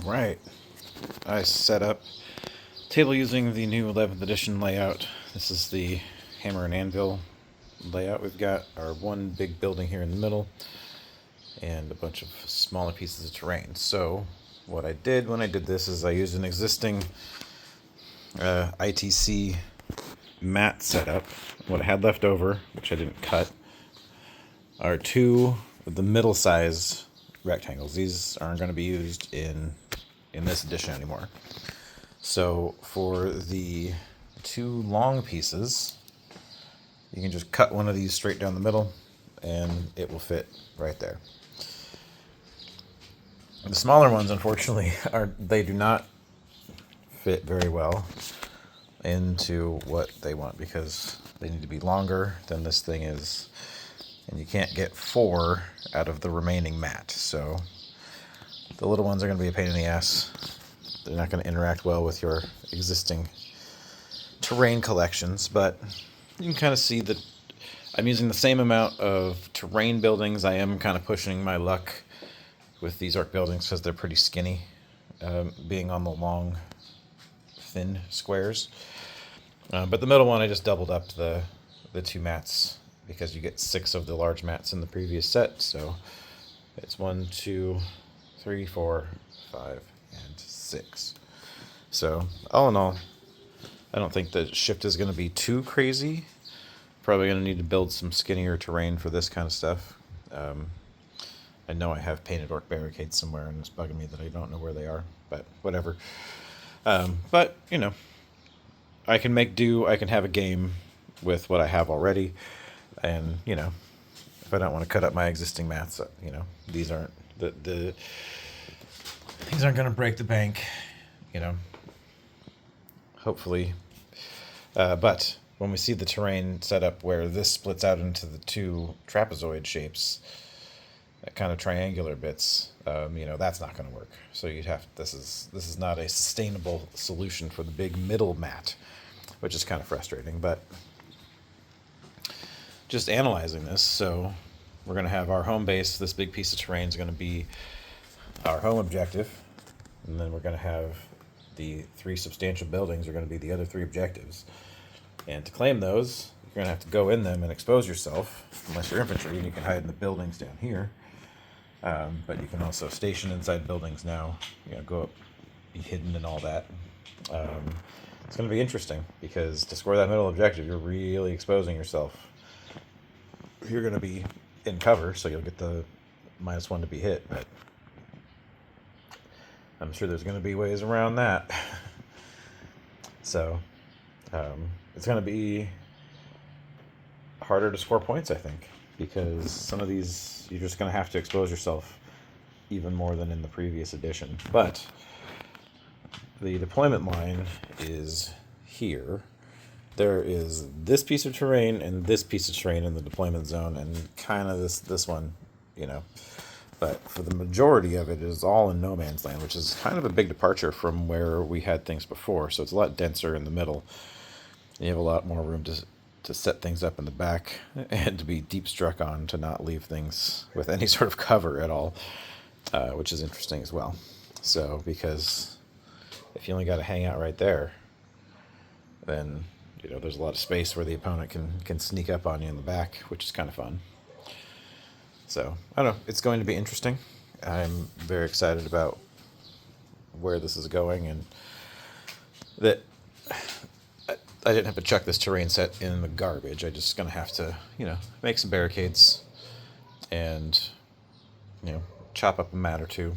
Right. I set up table using the new 11th edition layout. This is the hammer and anvil layout. We've got our one big building here in the middle and a bunch of smaller pieces of terrain. So what I did when I did this is I used an existing ITC mat setup. What I had left over, which I didn't cut, are two of the middle size rectangles. These aren't going to be used in this edition anymore. So for the two long pieces, you can just cut one of these straight down the middle and it will fit right there. The smaller ones, unfortunately, they do not fit very well into what they want because they need to be longer than this thing is, and you can't get 4 out of the remaining mat. So the little ones are going to be a pain in the ass. They're not going to interact well with your existing terrain collections, but you can kind of see that I'm using the same amount of terrain buildings. I am kind of pushing my luck with these orc buildings because they're pretty skinny, being on the long, thin squares. But the middle one, I just doubled up the two mats because you get 6 of the large mats in the previous set. So it's 1, 2, 3, 4, 5, and 6. So all in all, I don't think the shift is going to be too crazy. Probably going to need to build some skinnier terrain for this kind of stuff. I know I have painted orc barricades somewhere, and it's bugging me that I don't know where they are, but whatever. But, you know, I can make do. I can have a game with what I have already. And, you know, if I don't want to cut up my existing mats, you know, these aren't these aren't going to break the bank, you know, hopefully. But when we see the terrain set up where this splits out into the two trapezoid shapes, kind of triangular bits, you know, that's not going to work. So you'd have, this is not a sustainable solution for the big middle mat, which is kind of frustrating. But just analyzing this, so we're going to have our home base. This big piece of terrain is going to be our home objective, and then we're going to have the 3 substantial buildings are going to be the other 3 objectives. And to claim those, you're going to have to go in them and expose yourself, unless you're infantry, and you can hide in the buildings down here. But you can also station inside buildings now, you know, go up, be hidden and all that. It's going to be interesting, because to score that middle objective, you're really exposing yourself. You're going to be in cover, so you'll get the -1 to be hit, but I'm sure there's going to be ways around that. So it's going to be harder to score points, I think, because some of these you're just going to have to expose yourself even more than in the previous edition. But the deployment line is here. There is this piece of terrain and this piece of terrain in the deployment zone, and kind of this one, you know. But for the majority of it is all in no man's land, which is kind of a big departure from where we had things before. So it's a lot denser in the middle. You have a lot more room to set things up in the back and to be deep struck on, to not leave things with any sort of cover at all, which is interesting as well. So because if you only got to hang out right there, then, you know, there's a lot of space where the opponent can sneak up on you in the back, which is kind of fun. So, I don't know, it's going to be interesting. I'm very excited about where this is going, and that I didn't have to chuck this terrain set in the garbage. I'm just going to have to, you know, make some barricades and, you know, chop up a mat or two.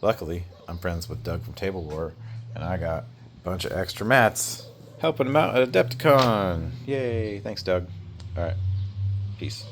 Luckily, I'm friends with Doug from Table War, and I got a bunch of extra mats helping him out at Adepticon. Yay! Thanks, Doug. All right. Peace.